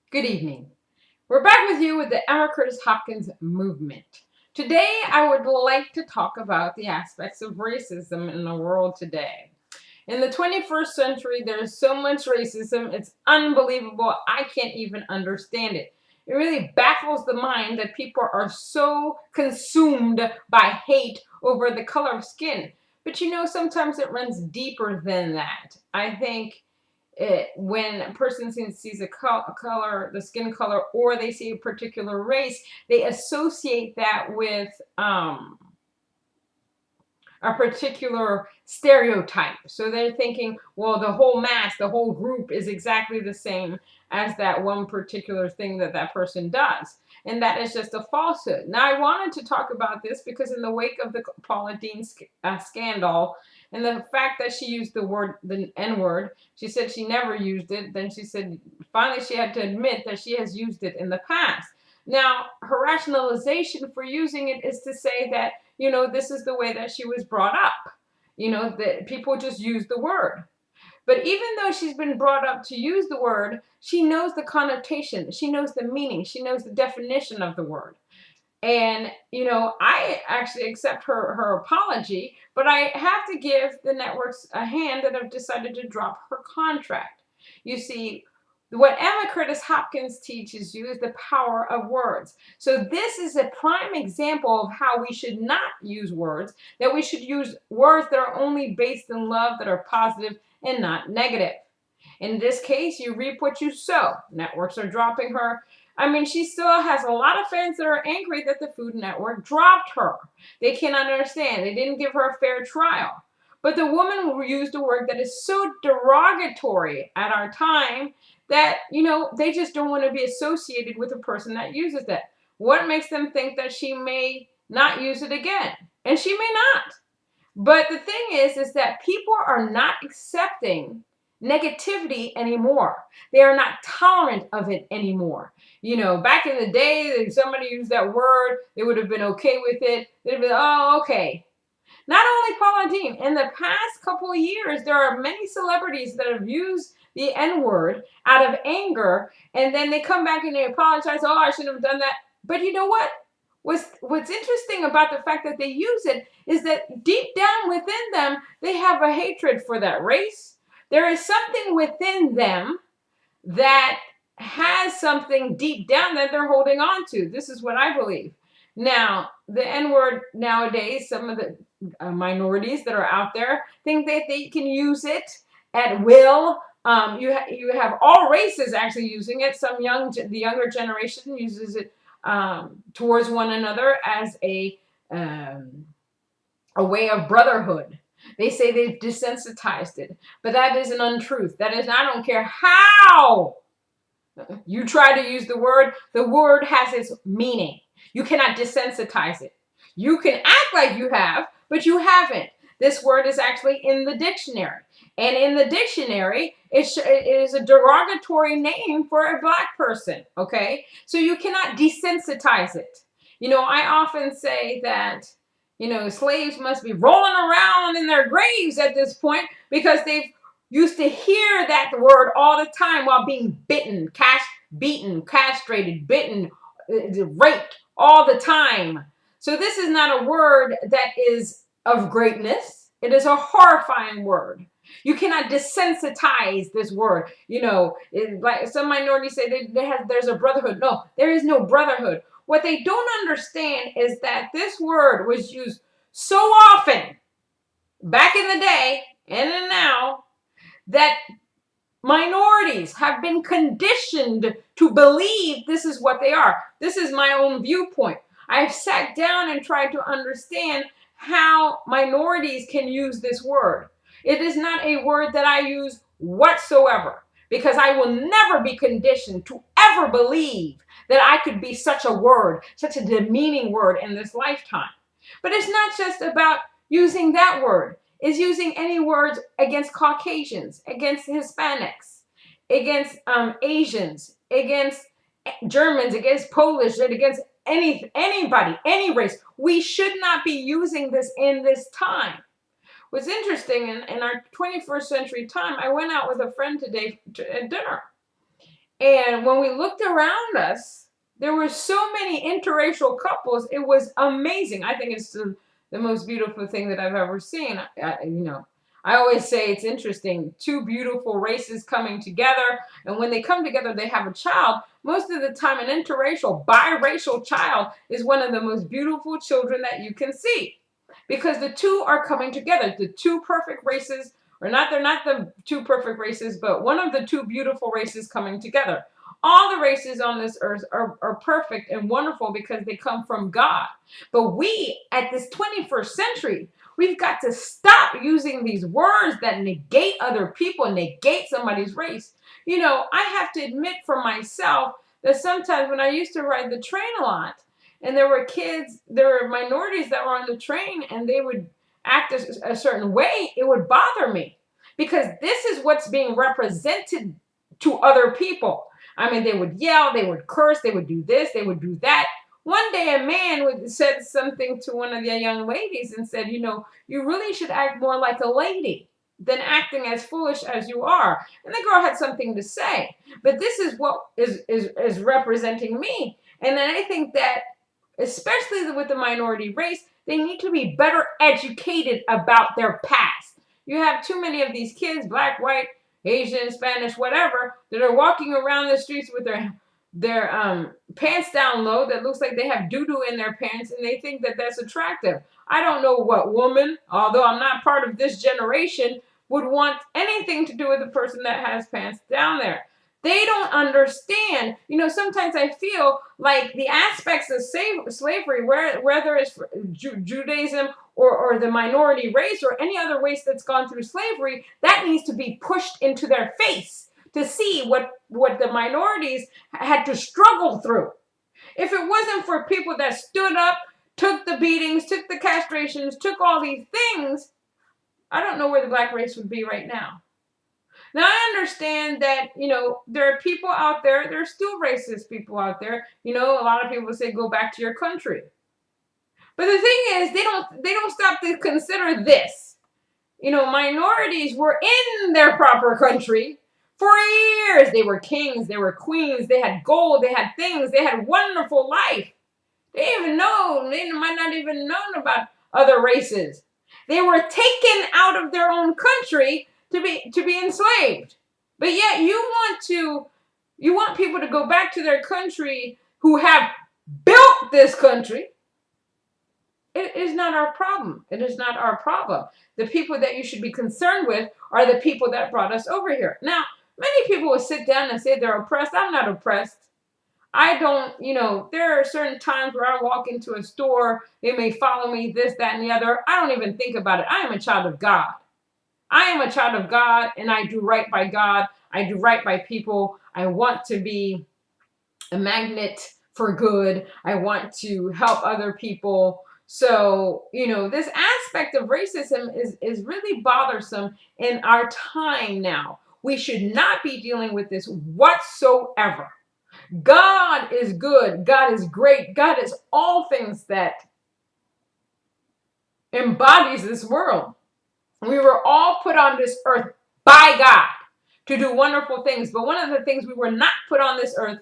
Good evening. We're back with you with the Emma Curtis Hopkins movement. Today, I would like to talk about the aspects of racism in the world today. In the 21st century, there's so much racism, it's unbelievable. I can't even understand it. It really baffles the mind that people are so consumed by hate over the color of skin. But sometimes it runs deeper than that. I think when a person sees a color, the skin color, or they see a particular race, they associate that with a particular stereotype. So they're thinking, well, the whole mass, the whole group is exactly the same as that one particular thing that that person does. And that is just a falsehood. Now, I wanted to talk about this because in the wake of the Paula Deen scandal, and the fact that she used the N word, she said she never used it. Then she said finally she had to admit that she has used it in the past. Now, her rationalization for using it is to say that, this is the way that she was brought up. That people just use the word. But even though she's been brought up to use the word, she knows the connotation, she knows the meaning, she knows the definition of the word. And, I actually accept her apology, but I have to give the networks a hand that have decided to drop her contract. You see, what Emma Curtis Hopkins teaches you is the power of words. So this is a prime example of how we should not use words, that we should use words that are only based in love, that are positive and not negative. In this case, you reap what you sow. Networks are dropping her. I mean, she still has a lot of fans that are angry that the Food Network dropped her. They cannot understand. They didn't give her a fair trial. But the woman used a word that is so derogatory at our time that, they just don't want to be associated with a person that uses that. What makes them think that she may not use it again? And she may not. But the thing is that people are not accepting negativity anymore. They are not tolerant of it anymore. Back in the day, if somebody used that word, they would have been okay with it. They'd have been, oh, okay. Not only Paula Deen, in the past couple of years, there are many celebrities that have used the N word out of anger, and then they come back and they apologize. Oh, I shouldn't have done that. But you know what? What's interesting about the fact that they use it is that deep down within them, they have a hatred for that race. There is something within them that has something deep down that they're holding on to. This is what I believe. Now, the N word nowadays, some of the minorities that are out there think that they can use it at will. You have all races actually using it. The younger generation uses it towards one another as a way of brotherhood. They say they've desensitized it, but that is an untruth. That is, I don't care how you try to use the word has its meaning. You cannot desensitize it. You can act like you have, but you haven't. This word is actually in the dictionary. And in the dictionary, it is a derogatory name for a black person, okay? So you cannot desensitize it. I often say that, slaves must be rolling around in their graves at this point because they've used to hear that word all the time while being beaten, castrated, bitten, raped all the time. So this is not a word that is of greatness. It is a horrifying word. You cannot desensitize this word. Like some minorities say there's a brotherhood. No, there is no brotherhood. What they don't understand is that this word was used so often back in the day and then now that minorities have been conditioned to believe this is what they are. This is my own viewpoint. I've sat down and tried to understand how minorities can use this word. It is not a word that I use whatsoever because I will never be conditioned to ever believe that I could be such a word, such a demeaning word in this lifetime. But it's not just about using that word. It's using any words against Caucasians, against Hispanics, against Asians, against Germans, against Polish, and against anybody, any race. We should not be using this in this time. What's interesting, in our 21st century time, I went out with a friend today at dinner. And when we looked around us, there were so many interracial couples. It was amazing. I think it's the most beautiful thing that I've ever seen. I always say it's interesting. Two beautiful races coming together. And when they come together, they have a child. Most of the time, an interracial, biracial child is one of the most beautiful children that you can see. Because the two are coming together. The two perfect races, or not, they're not the two perfect races, but one of the two beautiful races coming together. All the races on this earth are perfect and wonderful because they come from God. But we, at this 21st century, we've got to stop using these words that negate other people, negate somebody's race. I have to admit for myself that sometimes when I used to ride the train a lot, and there were minorities that were on the train, and they would act a certain way, it would bother me because this is what's being represented to other people. I mean, they would yell, they would curse, they would do this, they would do that. One day a man said something to one of the young ladies and said, you really should act more like a lady than acting as foolish as you are. And the girl had something to say. But this is what is representing me. And then I think that, especially with the minority race, they need to be better educated about their past. You have too many of these kids, black, white, Asian, Spanish, whatever, that are walking around the streets with their pants down low that looks like they have doo-doo in their pants, and they think that that's attractive. I don't know what woman, although I'm not part of this generation, would want anything to do with a person that has pants down there. They don't understand. Sometimes I feel like the aspects of slavery, whether it's Judaism or the minority race or any other race that's gone through slavery, that needs to be pushed into their face to see what the minorities had to struggle through. If it wasn't for people that stood up, took the beatings, took the castrations, took all these things, I don't know where the black race would be right now. Now, I understand that, there are people out there, there are still racist people out there. A lot of people say, go back to your country. But the thing is, they don't stop to consider this. Minorities were in their proper country for years. They were kings, they were queens, they had gold, they had things, they had wonderful life. They might not even known about other races. They were taken out of their own country to be enslaved. But yet you want people to go back to their country who have built this country. It is not our problem. It is not our problem. The people that you should be concerned with are the people that brought us over here. Now, many people will sit down and say they're oppressed. I'm not oppressed. I don't, there are certain times where I walk into a store, they may follow me, this, that, and the other. I don't even think about it. I am a child of God. I am a child of God, and I do right by God. I do right by people. I want to be a magnet for good. I want to help other people. So, this aspect of racism is really bothersome in our time now. We should not be dealing with this whatsoever. God is good. God is great. God is all things that embodies this world. We were all put on this earth by God to do wonderful things. But one of the things we were not put on this earth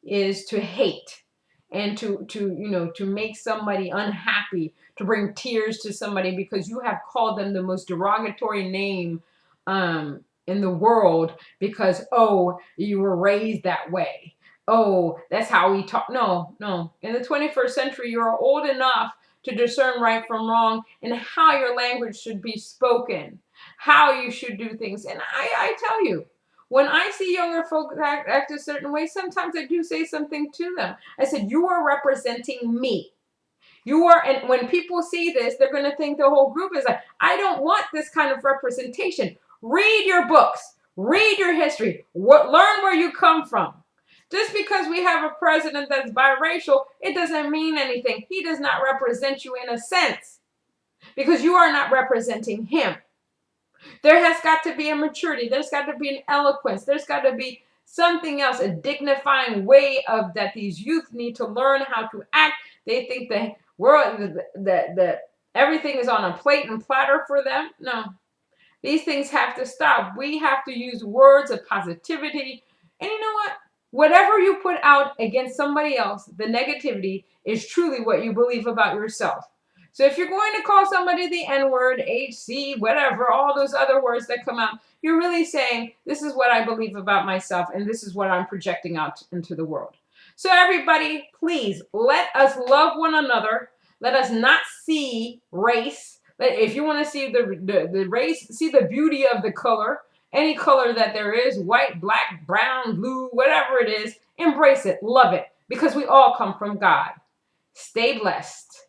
is to hate and to make somebody unhappy, to bring tears to somebody because you have called them the most derogatory name in the world because, oh, you were raised that way. Oh, that's how we talk. No. In the 21st century, you're old enough to discern right from wrong and how your language should be spoken, how you should do things. And I tell you, when I see younger folk act a certain way, sometimes I do say something to them. I said, you are representing me. And when people see this, they're going to think the whole group is like, I don't want this kind of representation. Read your books. Read your history. Learn where you come from. Just because we have a president that's biracial, it doesn't mean anything. He does not represent you in a sense because you are not representing him. There has got to be a maturity. There's got to be an eloquence. There's got to be something else, a dignifying way of that these youth need to learn how to act. They think the world, that everything is on a plate and platter for them. No, these things have to stop. We have to use words of positivity. And you know what? Whatever you put out against somebody else, the negativity is truly what you believe about yourself. So if you're going to call somebody the N-word, HC, whatever, all those other words that come out, you're really saying, this is what I believe about myself, and this is what I'm projecting out into the world. So everybody, please, let us love one another. Let us not see race. If you want to see the race, see the beauty of the color. Any color that there is, white, black, brown, blue, whatever it is, embrace it, love it, because we all come from God. Stay blessed.